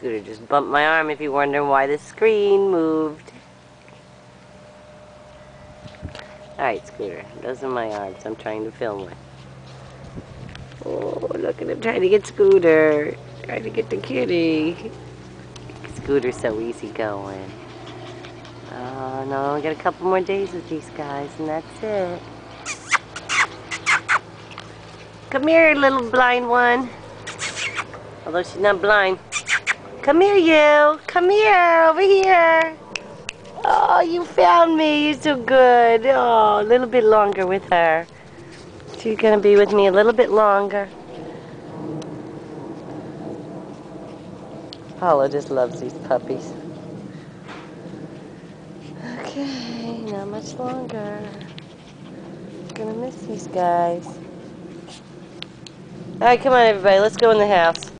Scooter just bumped my arm if you're wondering why the screen moved. Alright, Scooter. Those are my arms I'm trying to film with. Oh, look at him trying to get Scooter. Trying to get the kitty. Scooter's so easy going. Oh, no, we got a couple more days with these guys, and that's it. Come here, little blind one. Although she's not blind. Come here, you. Come here, over here. Oh, you found me. You're so good. Oh, a little bit longer with her. She's going to be with me a little bit longer. Apolo just loves these puppies. Okay, not much longer. Gonna miss these guys. Alright, come on everybody, let's go in the house.